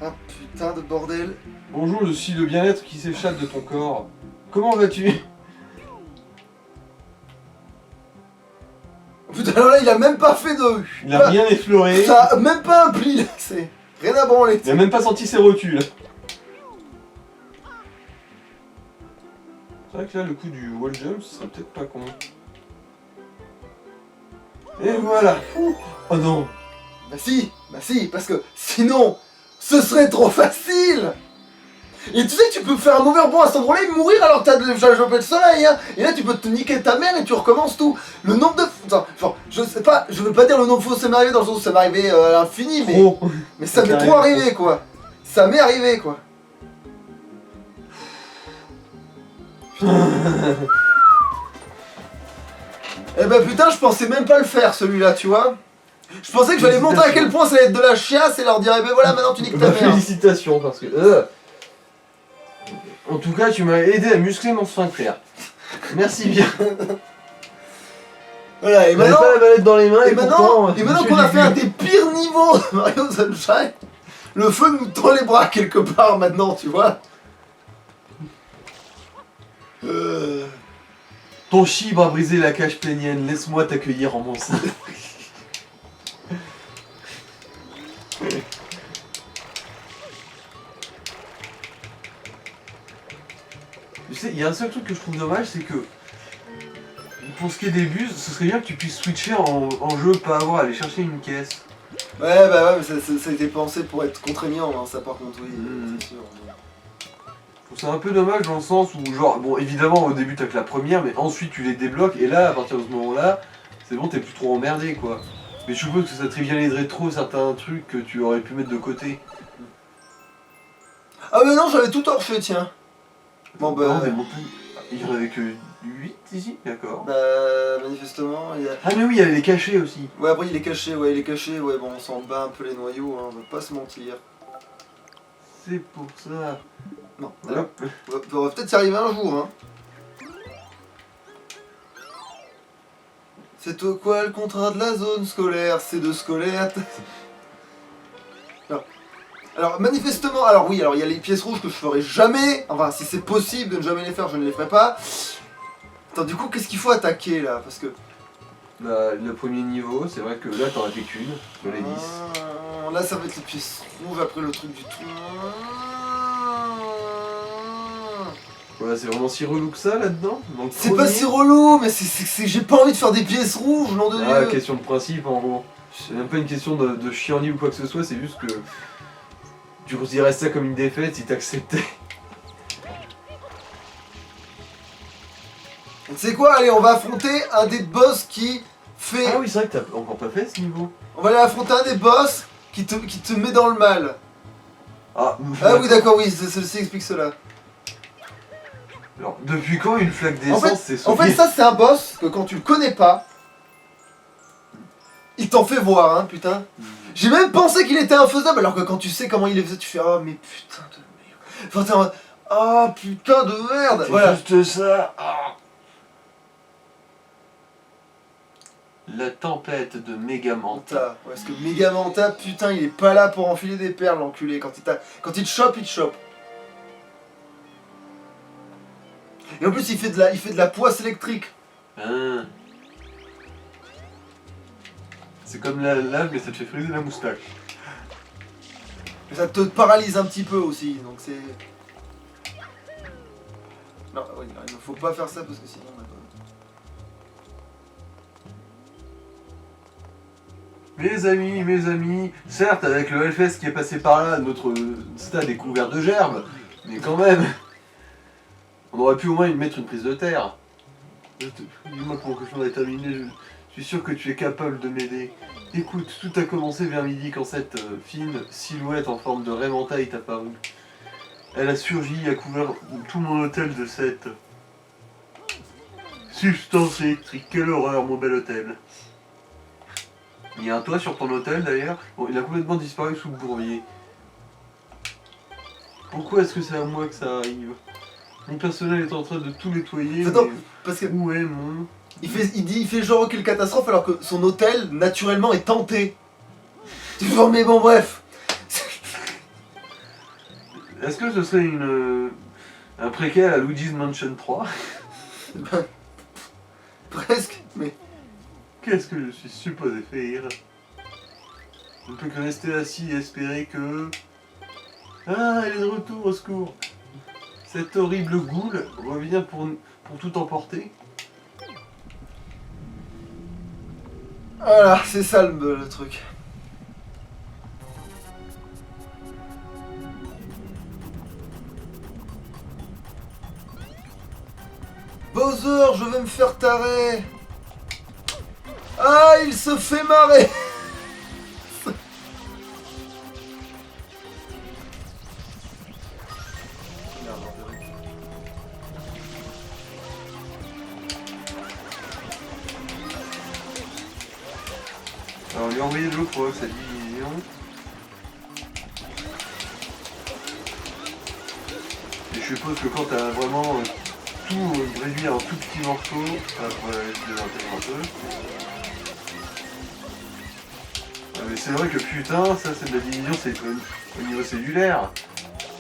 Ah putain de bordel. Bonjour, je suis le bien-être qui s'échappe de ton corps. Comment vas-tu? Putain, alors là, il a même pas fait de... Il a rien effleuré. Ça a même pas un pli, là, c'est... Rien à branler. Il a même pas senti ses rotules. C'est vrai que là, le coup du wall jump, ce serait peut-être pas con. Et voilà. Oh non. Bah si, parce que sinon, ce serait trop facile. Et tu sais que tu peux faire un mauvais rebond à cet endroit-là et mourir alors que t'as déjà chopé le soleil, hein. Et là, tu peux te niquer ta mère et tu recommences tout. Le nombre de... Enfin, genre, je sais pas, je veux pas dire le nombre de fois où ça m'est arrivé dans le sens où ça m'est arrivé à l'infini, mais... Trop. Mais ça m'est trop arrivé, quoi. Ça m'est arrivé, quoi. Eh ben putain, je pensais même pas le faire celui-là, tu vois. Je pensais que j'allais montrer à quel point ça allait être de la chiasse et leur dire, eh ben voilà, maintenant tu niques ta Bah, mère. félicitations, parce que... En tout cas, tu m'as aidé à muscler mon sphincter. Merci bien. Voilà, et J'avais maintenant... pas la manette dans les mains et maintenant pourtant... qu'on a fait un des pires niveaux de Mario Sunshine, le feu nous tend les bras quelque part maintenant, tu vois. Ton chibre a brisé la cage pénienne, laisse-moi t'accueillir en mon sein. Tu sais, il y a un seul truc que je trouve dommage, c'est que pour ce qui est des bus, ce serait bien que tu puisses switcher en jeu, pas avoir à aller chercher une caisse. Ouais, bah ouais, mais ça a été pensé pour être contraignant, hein, ça par contre, oui, c'est sûr. Je trouve ça un peu dommage dans le sens où, genre, bon, évidemment, au début t'as que la première, mais ensuite tu les débloques, et là, à partir de ce moment-là, c'est bon, t'es plus trop emmerdé, quoi. Mais je suppose que ça trivialiserait trop certains trucs que tu aurais pu mettre de côté. Ah mais non, j'avais tout torché, tiens. Bon bah... Non, des montagnes... Il y en avait que 8 ici, d'accord. Bah, manifestement, il y a... Ah mais oui, il y avait les cachets aussi. Ouais, après il est caché, ouais, bon, on s'en bat un peu les noyaux, hein, on va pas se mentir. C'est pour ça. Non, Voilà. on va peut-être y arriver un jour, hein. C'est quoi le contrat de la zone scolaire? C'est de scolaire. Alors, manifestement, alors oui, alors il y a les pièces rouges que je ferai jamais. Enfin, si c'est possible de ne jamais les faire, je ne les ferai pas. Attends, du coup, qu'est-ce qu'il faut attaquer là? Parce que... Bah, le premier niveau, c'est vrai que là t'en as fait qu'une sur les 10. Là, ça va être les pièces rouges après le truc du tout. Voilà, c'est vraiment si relou que ça là-dedans. C'est pas si relou, mais j'ai pas envie de faire des pièces rouges, nom de Ah, Dieu. question de principe en gros. C'est même pas une question de chienlit ou quoi que ce soit, c'est juste que tu considérais ça comme une défaite si t'acceptais. Tu sais quoi, allez, on va affronter un des boss qui fait... Ah oui, c'est vrai que t'as encore pas fait ce niveau. On va aller affronter un des boss qui te met dans le mal. Ah Oui, d'accord, oui, ceci explique cela. Alors, depuis quand une flaque d'essence c'est En fait, ça, c'est un boss que quand tu le connais pas, il t'en fait voir, hein, putain. J'ai même pensé qu'il était infaisable, alors que quand tu sais comment il est fait, tu fais « Oh, mais putain de merde !» Enfin, t'es en mode « Oh, putain de merde !» C'est Voilà. juste ça. Ah. La tempête de Megamanta. Manta. Ouais, parce que Megamanta, putain, il est pas là pour enfiler des perles, l'enculé. Quand il te chope, il te chope. Et en plus, il fait de la poisse électrique. Hein. C'est comme la lave, mais ça te fait friser la moustache. Et ça te paralyse un petit peu aussi, donc c'est... Non, oui, il ne faut pas faire ça parce que sinon on a pas... Mes amis, certes avec le Hellfest qui est passé par là, notre stade est couvert de gerbes, mais quand même, on aurait pu au moins y mettre une prise de terre. Dis-moi comment que je m'en ai terminé, je suis sûr que tu es capable de m'aider. Écoute, tout a commencé vers midi quand cette fine silhouette en forme de Raymanta est apparue. Elle a surgi et a couvert tout mon hôtel de cette substance électrique. Quelle horreur, mon bel hôtel. Il y a un toit sur ton hôtel d'ailleurs. Bon, il a complètement disparu sous le bourbier. Pourquoi est-ce que c'est à moi que ça arrive? Mon personnel est en train de tout nettoyer. Attends, Mais... parce que Où est mon... il fait genre quelle catastrophe alors que son hôtel naturellement est tenté. Tu vois, mais bon bref. Est-ce que ce serait un préquel à Luigi's Mansion 3? Ben, presque, mais Qu'est-ce que je suis supposé faire? Je ne peux que rester assis et espérer que... Ah, elle est de retour, au secours! Cette horrible goule revient pour tout emporter. voilà, c'est ça le truc. Bowser, je vais me faire tarer. Ah, il se fait marrer. Alors, lui envoyer de l'eau pour sa division. Et je suppose que quand t'as vraiment tout réduit en tout petits morceaux, ça pourrait être désintégrer un peu. Ah, mais c'est vrai que putain, ça c'est de la division, c'est au niveau cellulaire.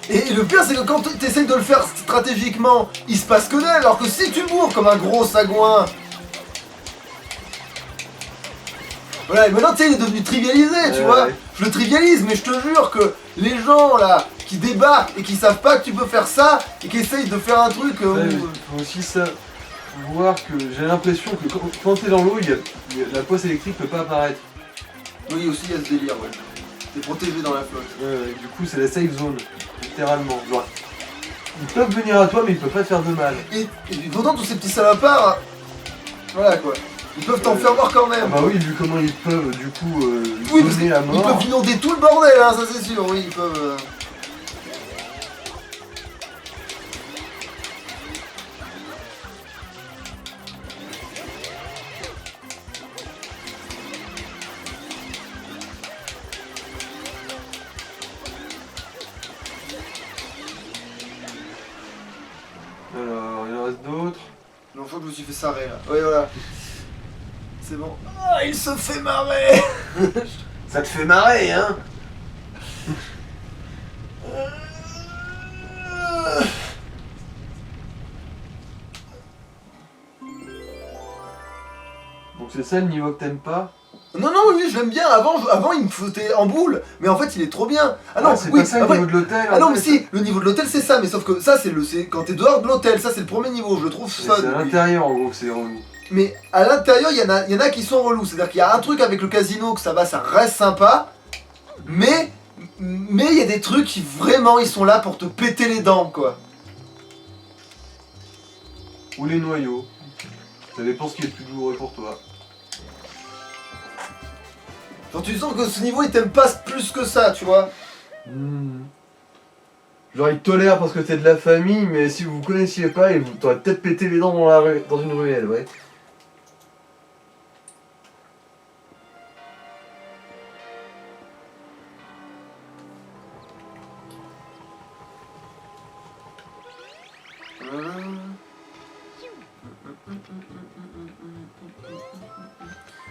Et le pire, c'est que quand tu essayes de le faire stratégiquement, il se passe que dalle, alors que si tu mours comme un gros sagouin. Voilà, et maintenant tu sais, il est devenu trivialisé, tu vois. Ouais. Je le trivialise, mais je te jure que les gens là qui débarquent et qui savent pas que tu peux faire ça et qui essayent de faire un truc. Ouais, faut aussi ça. Voir que j'ai l'impression que quand t'es dans l'eau, la poisse électrique peut pas apparaître. Oui, aussi il y a ce délire, ouais. T'es protégé dans la flotte. Du coup, c'est la safe zone, littéralement. Genre, ils peuvent venir à toi, mais ils peuvent pas te faire de mal. Et pourtant, tous ces petits salopards, voilà quoi. Ils peuvent t'en faire voir quand Ah même. bah oui, vu comment ils peuvent, du coup, Oui, parce donner la ils mort. peuvent inonder tout le bordel, hein, ça c'est sûr, oui, ils peuvent. Alors, il en reste d'autres. Non, je crois que je me suis fait sarrer là. Oui, voilà. C'est bon. Ah, il se fait marrer. Ça te fait marrer, hein? Donc c'est ça le niveau que t'aimes pas? Non, non, oui, je l'aime bien. Avant, il me foutait en boule. Mais en fait, il est trop bien. Ah non, c'est oui, pas ça le après- niveau de l'hôtel. Ah en non, mais fait. si, le niveau de l'hôtel, c'est ça. Mais sauf que ça, c'est quand t'es dehors de l'hôtel. Ça, c'est le premier niveau. Je le trouve C'est fun. à oui. l'intérieur en gros que c'est relou. Mais à l'intérieur, il y en a qui sont relous. C'est-à-dire qu'il y a un truc avec le casino que ça va, ça reste sympa. Mais il y a des trucs qui vraiment, ils sont là pour te péter les dents, quoi. Ou les noyaux. Ça dépend ce qui est le plus douloureux pour toi. Genre, tu sens que ce niveau, il t'aime pas plus que ça, tu vois. Genre il te tolère parce que t'es de la famille, mais si vous vous connaissiez pas, t'aurais peut-être pété les dents dans une ruelle, ouais.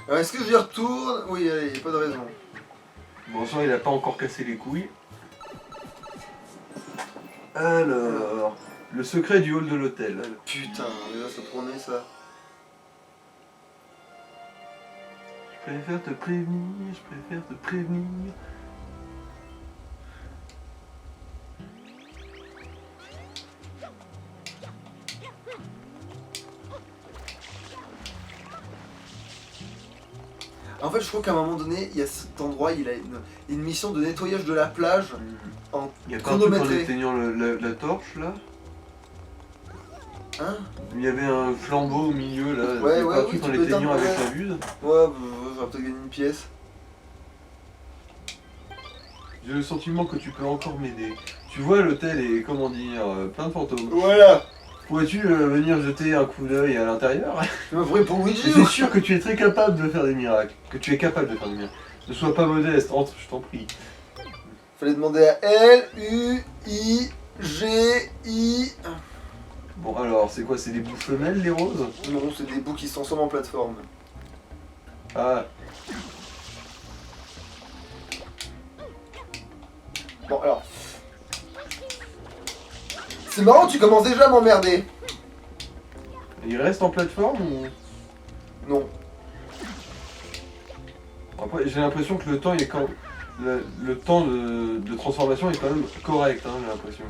Alors, est-ce que j'y retourne? Oui, allez, y a pas de raison. Bon, ça, il a pas encore cassé les couilles. Alors, le secret du hall de l'hôtel. Putain, mais là, ça promet ça. Je préfère te prévenir, je préfère te prévenir. En fait, je crois qu'à un moment donné, il y a cet endroit, il a une mission de nettoyage de la plage en Il y a pas un truc en chronométré. éteignant la torche là? Hein? Il y avait un flambeau au milieu là. Ouais, Il y a ouais, pas un oui, truc tu en peux l'éteignant éteindre, avec ouais. la buse. Ouais, j'aurais peut-être gagné une pièce. J'ai le sentiment que tu peux encore m'aider. Tu vois, l'hôtel est, comment dire, plein de fantômes. Voilà! Pourrais-tu venir jeter un coup d'œil à l'intérieur? Tu m'as pris pour Luigi Je suis ou sûr que tu es très capable de faire des miracles. Que tu es capable de faire des miracles. Ne sois pas modeste, entre, je t'en prie. Fallait demander à L, U, I, G, I... Bon alors, c'est quoi? C'est des boules femelles, les roses? Non, c'est des bouts qui se transforment en plateforme. Ah, Bon, alors... C'est marrant, tu commences déjà à m'emmerder. il reste en plateforme ou... Non. Après, j'ai l'impression que le temps est quand... Le temps de transformation est quand même correct, hein, j'ai l'impression.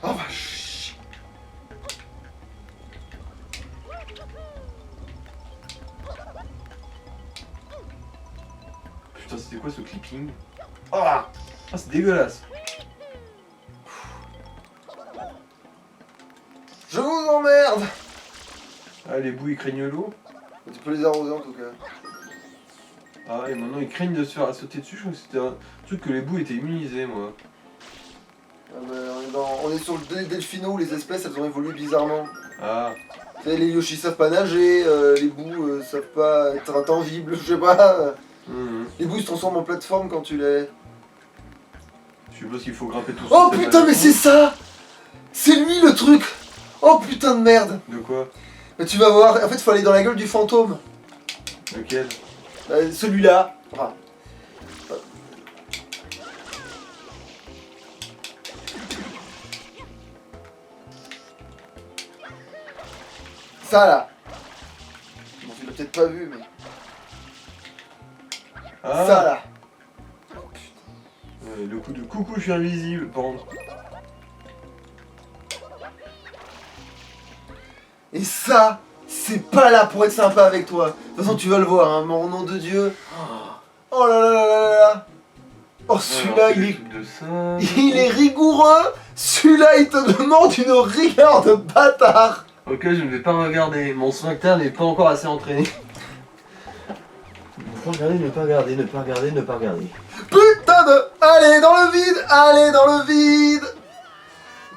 Oh vache. Putain, c'était quoi ce clipping? Ah, c'est dégueulasse. Je vous emmerde. Ah, les bouts ils craignent l'eau. Tu peux les arroser en tout cas. Ah, et maintenant ils craignent de se faire sauter dessus. Je crois que c'était un truc que les bouts étaient immunisés, moi. Ah bah, on est sur le Delphino où les espèces elles ont évolué bizarrement. Ah, Tu sais, les Yoshi savent pas nager, les bouts savent pas être intangibles, je sais pas. Les bouts se transforment en plateforme quand tu les... je suppose qu'il faut grimper tout seul. Oh putain mais c'est ça. C'est lui le truc. Oh putain de merde. De quoi? Mais tu vas voir, en fait il faut aller dans la gueule du fantôme. Lequel? Celui-là. Enfin, ça là. Bon, tu l'as peut-être pas vu mais... Ah, Ça là. le coup de coucou, je suis invisible, pardon. Et ça, c'est pas là pour être sympa avec toi. De toute façon, tu vas le voir, hein, mon nom de Dieu. Oh là là là là là là. Oh, celui-là, il est rigoureux. Celui-là, il te demande une rigueur de bâtard. Ok, je ne vais pas regarder. Mon sphincter n'est pas encore assez entraîné. Ne pas regarder, ne pas regarder, ne pas regarder, ne pas regarder. Putain de... Allez dans le vide, allez dans le vide.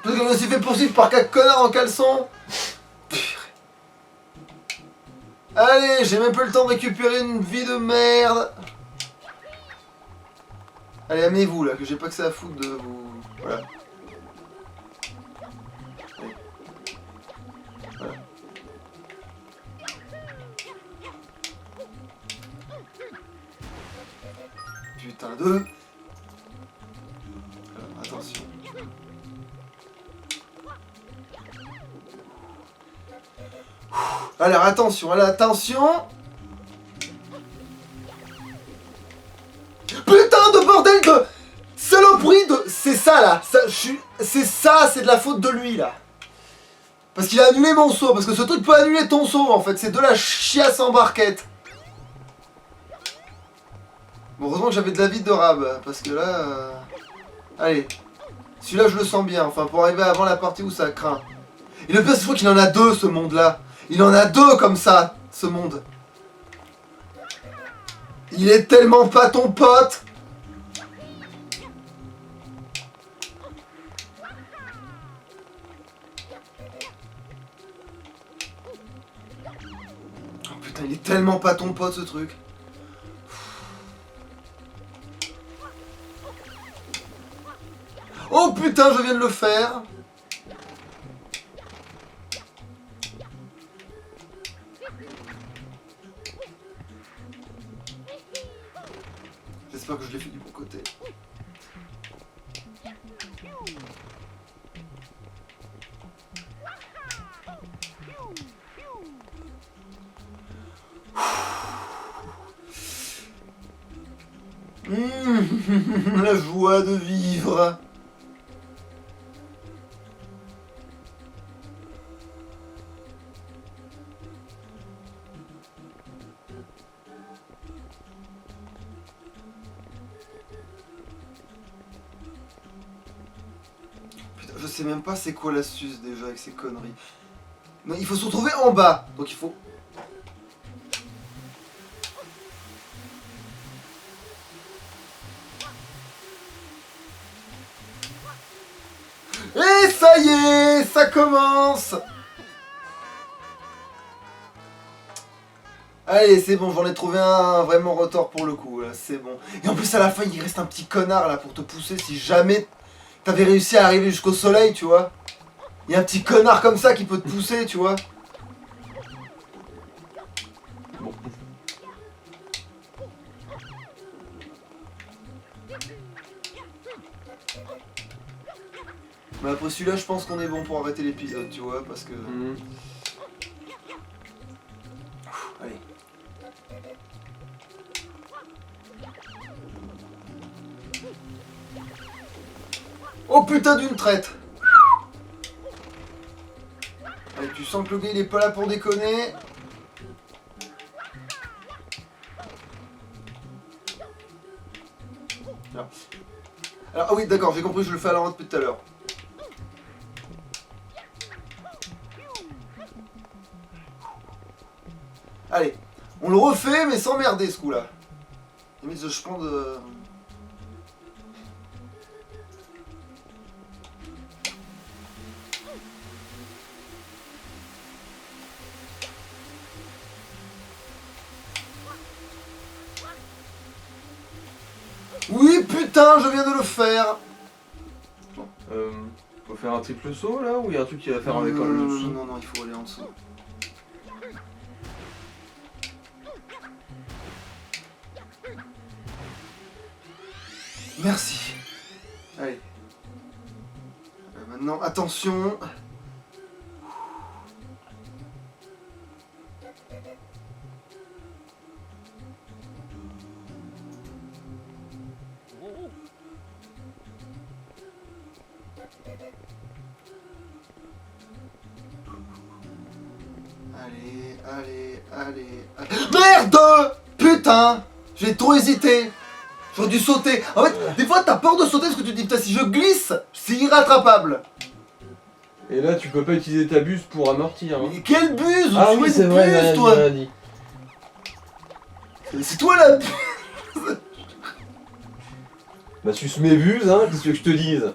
Parce que je me suis fait poursuivre par 4 connards en caleçon. Allez, j'ai même pas le temps de récupérer une vie de merde. Allez, amenez-vous là, que j'ai pas que ça à foutre de vous... Voilà. Allez. Voilà. Putain de... Alors, attention. Alors attention, Putain de bordel de... Saloperie de... C'est ça là, c'est ça, c'est de la faute de lui là. Parce qu'il a annulé mon saut, parce que ce truc peut annuler ton saut en fait, c'est de la chiasse en barquette. Bon, heureusement que j'avais de la vie de rab, parce que là... Allez, celui-là je le sens bien, enfin pour arriver avant la partie où ça craint. Et le pire c'est qu'il en a deux ce monde là. Il en a deux comme ça, ce monde. Il est tellement pas ton pote. Oh putain, il est tellement pas ton pote ce truc. Oh putain, je viens de le faire. J'espère que je l'ai fait du bon côté. La joie de vivre. Putain, je sais même pas c'est quoi l'astuce déjà avec ces conneries. Non, il faut se retrouver en bas. Donc il faut... Et ça y est, ça commence. Allez, c'est bon, j'en ai trouvé un vraiment retort pour le coup, là, c'est bon. Et en plus, à la fin, il reste un petit connard, là, pour te pousser si jamais t'avais réussi à arriver jusqu'au soleil, tu vois. Il y a un petit connard comme ça qui peut te pousser, tu vois. Bon. Mais après celui-là, je pense qu'on est bon pour arrêter l'épisode, tu vois, parce que... Allez. Oh putain d'une traite. Allez, tu sens que le gars il est pas là pour déconner. Alors, ah oui d'accord, j'ai compris, je le fais à l'envers depuis tout à l'heure. Allez, on le refait mais sans merder ce coup là. Limite je prends de... Oui putain, je viens de le faire. Faut faire un triple saut là ou il y a un truc qui va faire avec un le dessous? Non, il faut aller en dessous. Merci. Allez. Maintenant, attention. Allez. Merde! Putain! J'ai trop hésité. J'aurais dû sauter. En fait, des fois, t'as peur de sauter parce que tu te dis, putain, si je glisse, c'est irrattrapable. Et là, tu peux pas utiliser ta buse pour amortir. Hein. Mais quelle buse! Ah Tu oui, es c'est une vrai, buse, toi! dit. C'est toi la buse! Bah, suce mes buses, hein, qu'est-ce que je te dise?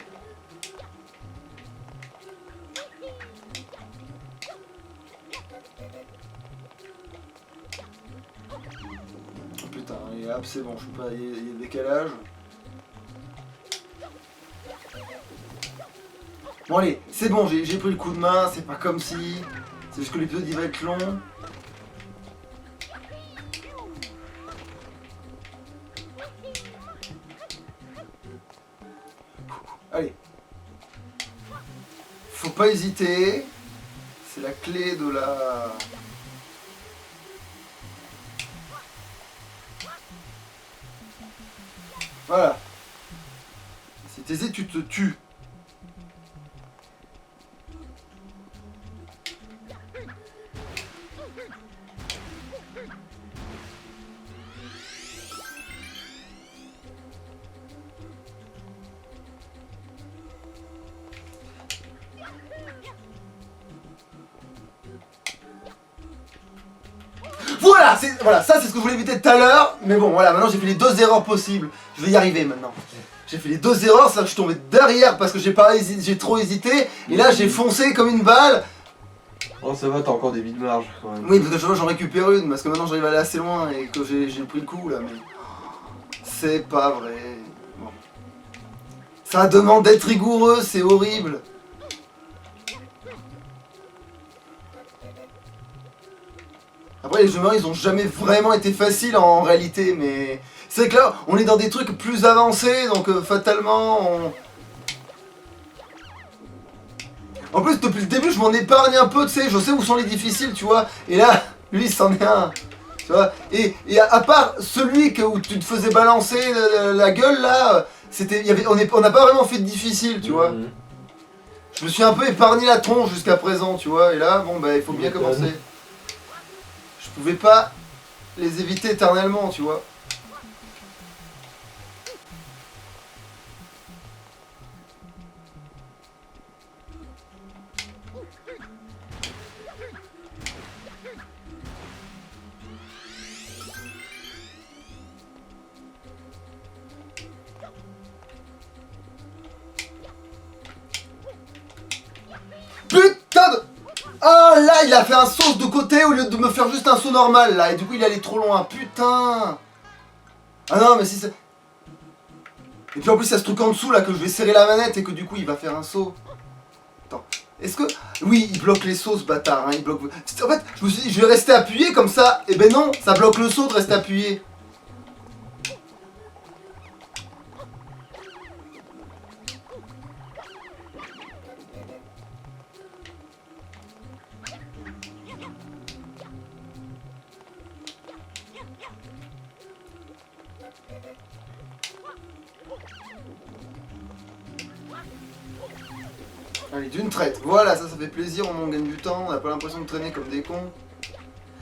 Oh putain, et hop, c'est bon, je peux pas, il y a le décalage. Bon allez, c'est bon, j'ai pris le coup de main, c'est pas comme si... C'est juste que l'épisode il va être long. Allez. Faut pas hésiter. C'est la clé de la... Voilà. Si t'hésites, tu te tues. Voilà, ça c'est ce que je voulais éviter tout à l'heure. Mais bon, voilà, maintenant j'ai fait les deux erreurs possibles. Je vais y arriver maintenant. J'ai fait les deux erreurs, c'est-à-dire que je suis tombé derrière parce que j'ai trop hésité. Et là j'ai foncé comme une balle. Oh ça va, t'as encore des vides marges quand même. Oui, parce que j'en récupère une, parce que maintenant j'arrive à aller assez loin et que j'ai pris le coup là, mais... C'est pas vrai. Bon. Ça demande d'être rigoureux, c'est horrible. Après les jeux Mario ils ont jamais vraiment été faciles en réalité, mais... C'est vrai que là, on est dans des trucs plus avancés, donc fatalement on... En plus, depuis le début, je m'en épargne un peu, tu sais, je sais où sont les difficiles, tu vois. Et là, lui, c'en est un. Tu vois. Et à part celui où tu te faisais balancer la gueule, là, on n'a pas vraiment fait de difficile, tu vois. Je me suis un peu épargné la tronche jusqu'à présent, tu vois. Et là, bon, bah, il faut bien commencer. Je pouvais pas les éviter éternellement, tu vois. il a fait un saut de côté au lieu de me faire juste un saut normal là. Et du coup il allait trop loin. Putain. Ah non mais si c'est... Et puis en plus il y a ce truc en dessous là que je vais serrer la manette et que du coup il va faire un saut. Attends. Est-ce que... Oui, il bloque les sauts ce bâtard, hein, il bloque... En fait, je me suis dit, je vais rester appuyé comme ça. Et ben non, ça bloque le saut de rester appuyé. Allez, d'une traite. Voilà, ça fait plaisir, on gagne du temps, on n'a pas l'impression de traîner comme des cons.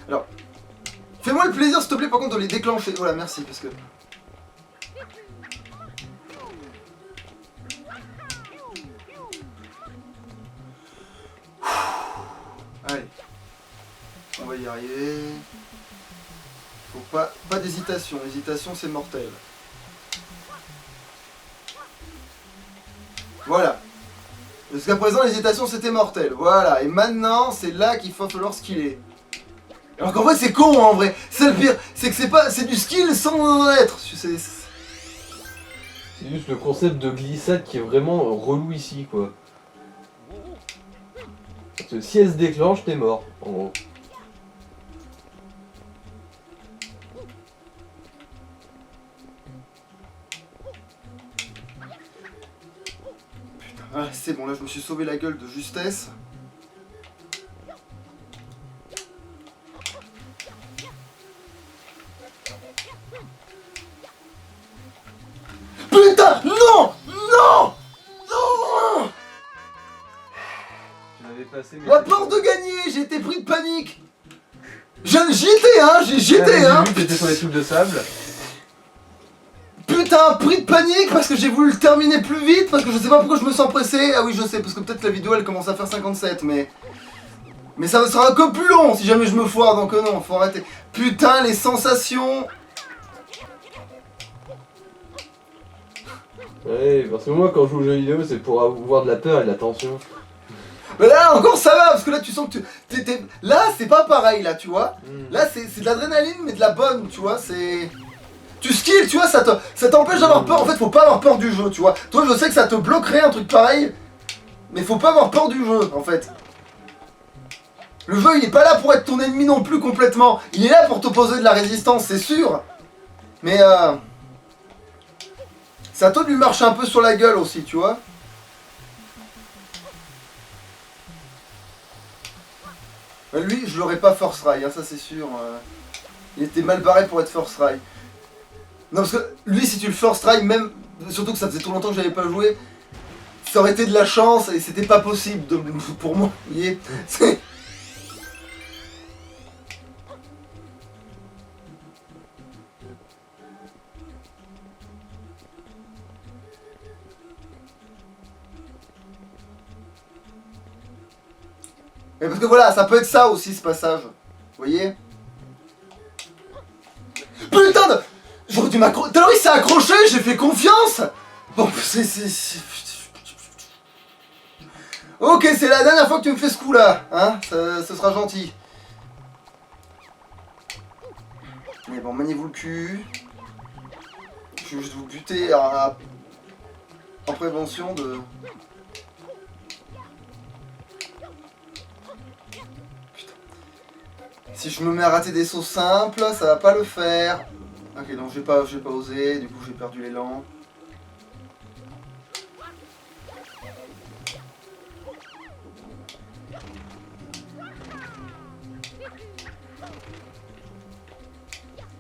Alors, fais-moi le plaisir, s'il te plaît, par contre, de les déclencher. Voilà, merci, parce que... Allez. On va y arriver. Faut pas d'hésitation. L'hésitation, c'est mortel. Voilà. Jusqu'à présent, l'hésitation, c'était mortel. Voilà. Et maintenant, c'est là qu'il va falloir skiller. Alors qu'en vrai, c'est con, hein, en vrai. C'est le pire. C'est que c'est pas... C'est du skill sans en être. C'est juste le concept de glissade qui est vraiment relou ici, quoi. Parce que si elle se déclenche, t'es mort, en gros. Ah, c'est bon, là je me suis sauvé la gueule de justesse. Putain, non, non, non. La porte de gagner, j'ai été pris de panique. J'y étais, hein, j'y étais, hein. T'étais sur les trucs de sable. Putain, pris de panique parce que j'ai voulu le terminer plus vite, parce que je sais pas pourquoi je me sens pressé. Ah oui, je sais, parce que peut-être la vidéo elle commence à faire 57, mais ça sera un peu plus long si jamais je me foire, donc non, faut arrêter. Putain, les sensations. Ouais, parce que moi quand je joue aux jeux vidéo, c'est pour avoir de la peur et de la tension. Mais là encore ça va, parce que là tu sens que là c'est pas pareil, là tu vois. Là c'est de l'adrénaline, mais de la bonne, tu vois, c'est... Tu skills, tu vois, ça t'empêche d'avoir peur. En fait, faut pas avoir peur du jeu, tu vois. Toi, je sais que ça te bloquerait un truc pareil, mais faut pas avoir peur du jeu, en fait. Le jeu, il est pas là pour être ton ennemi non plus complètement. Il est là pour t'opposer de la résistance, c'est sûr. Mais c'est à toi de lui marcher un peu sur la gueule aussi, tu vois. Lui, je l'aurais pas force rail, hein, ça c'est sûr. Il était mal barré pour être force rail. Non, parce que lui, si tu le force try, même, surtout que ça faisait trop longtemps que j'avais pas joué, ça aurait été de la chance et c'était pas possible pour moi. Vous voyez, mais parce que voilà, ça peut être ça aussi ce passage. Vous voyez? Putain de... J'aurais dû m'accrocher. Tout à l'heure il s'est accroché, j'ai fait confiance. Bon, c'est... Ok, c'est la dernière fois que tu me fais ce coup là, hein, ce sera gentil. Mais bon, maniez-vous le cul. Je vais juste vous buter en prévention de... Putain. Si je me mets à rater des sauts simples, ça va pas le faire. Ok, donc j'ai pas osé, du coup j'ai perdu l'élan.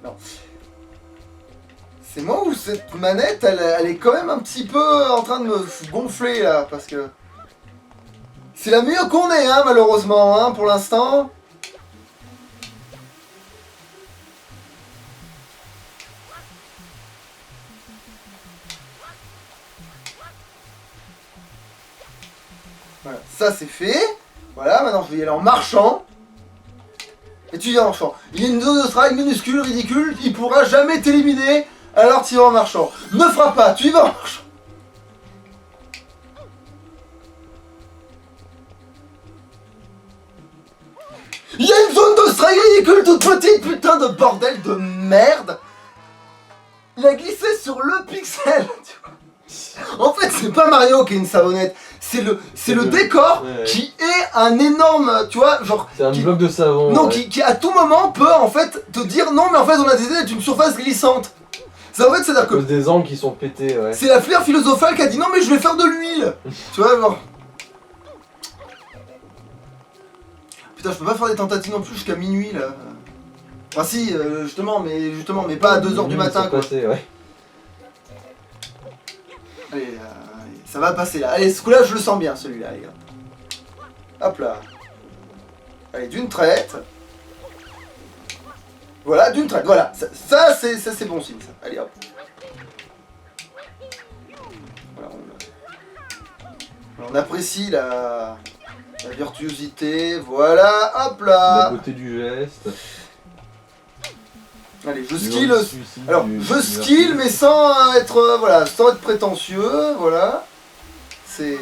Non. C'est moi ou cette manette, elle est quand même un petit peu en train de me gonfler là, parce que... C'est la mieux qu'on ait, hein, malheureusement, hein, pour l'instant. Voilà, ça c'est fait. Voilà, maintenant je vais y aller en marchant. Et tu y vas en marchant. Il y a une zone de strike minuscule, ridicule, il pourra jamais t'éliminer, alors tu y vas en marchant. Ne frappe pas, tu y vas en marchant. toute petite putain de bordel de merde. Il a glissé sur le pixel. Tu vois. En fait, c'est pas Mario qui est une savonnette. C'est le décor qui est un énorme, tu vois, genre... C'est un bloc de savon. Non, qui à tout moment peut en fait te dire non, mais en fait on a décidé d'être une surface glissante. Ça, en fait, c'est-à-dire que... Des angles qui sont pétés, ouais. C'est la fleur philosophale qui a dit non, mais je vais faire de l'huile. Tu vois, genre... Putain, je peux pas faire des tentatives non plus jusqu'à minuit, là. Ah si, justement, mais pas à 2h du matin, quoi. Passés, ouais. Allez, ça va passer, là. Allez, ce coup-là, je le sens bien, celui-là, les gars. Hop là. Allez, d'une traite. Voilà, d'une traite, voilà. Ça c'est bon signe, ça. Allez, hop. Voilà, on apprécie la virtuosité. Voilà, hop là. La beauté du geste. Allez, je skill. Alors, je skill, mais sans être, voilà, sans être prétentieux, voilà. C'est...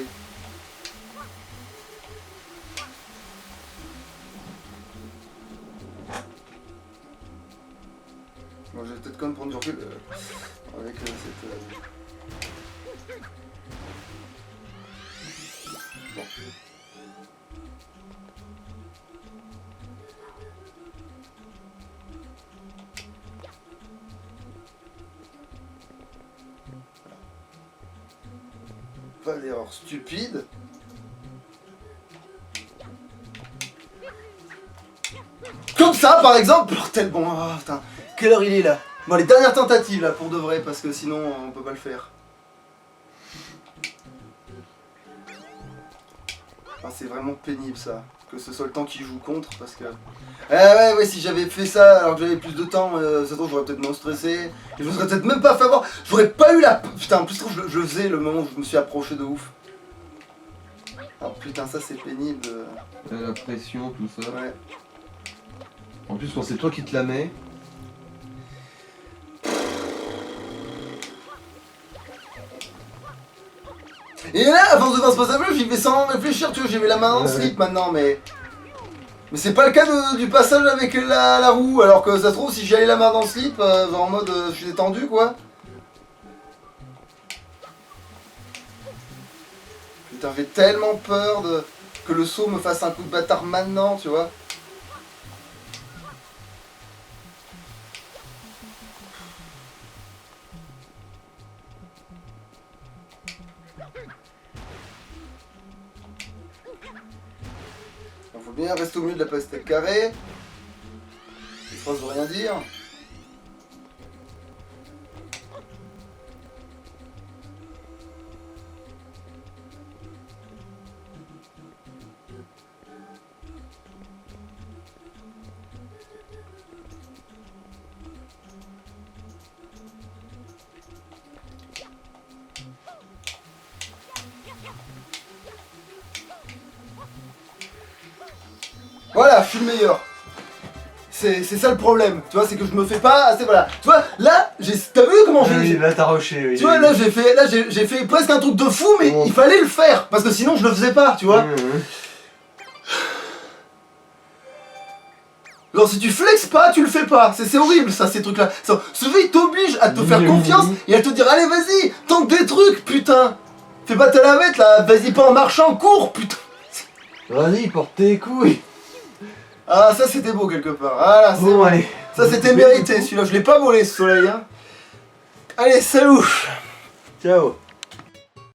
Bon, je vais peut-être quand même prendre du recul avec cette... Bon. Pas d'erreur stupide. Comme ça, par exemple, bordel, bon, oh, putain, quelle heure il est là? Bon, les dernières tentatives là, pour de vrai, parce que sinon on peut pas le faire. Ah, c'est vraiment pénible ça, que ce soit le temps qui joue contre, parce que... ouais, si j'avais fait ça alors que j'avais plus de temps, ça se trouve j'aurais peut-être moins stressé, et je me serais peut-être même pas fait avoir, j'aurais pas eu la... Putain, en plus je le faisais le moment où je me suis approché de ouf. Oh putain, ça c'est pénible. La pression, tout ça. Ouais. En plus, quand c'est toi qui te la mets. Et là, à force de faire ce passage, j'y vais sans réfléchir, tu vois, j'ai mis la main dans le slip maintenant, mais c'est pas le cas du passage avec la roue, alors que ça se trouve, si j'y allais la main dans le slip, genre en mode je suis détendu, quoi. Putain, j'ai tellement peur que le saut me fasse un coup de bâtard maintenant, tu vois. Faut bien rester au milieu de la pastèque carrée. Cette phrase veut rien dire. Voilà, je suis le meilleur. C'est ça le problème, tu vois, c'est que je me fais pas assez, voilà. Tu vois, là, t'as vu comment j'ai... Oui, là t'as rushé, oui. Tu vois, là j'ai fait presque un truc de fou, mais bon, il fallait le faire, parce que sinon je le faisais pas, tu vois. Genre si tu flexes pas, tu le fais pas, c'est horrible ça, ces trucs-là. Ce jeu il t'oblige à te faire confiance et à te dire allez vas-y, tente des trucs, putain. Fais pas ta lavette là, vas-y pas en marchant, cours, putain. Vas-y, porte tes couilles. Ah, ça c'était beau quelque part. Ah, bon, bon, allez. Ça c'était mérité celui-là, je l'ai pas volé ce soleil. Hein. Allez, salut. Ciao.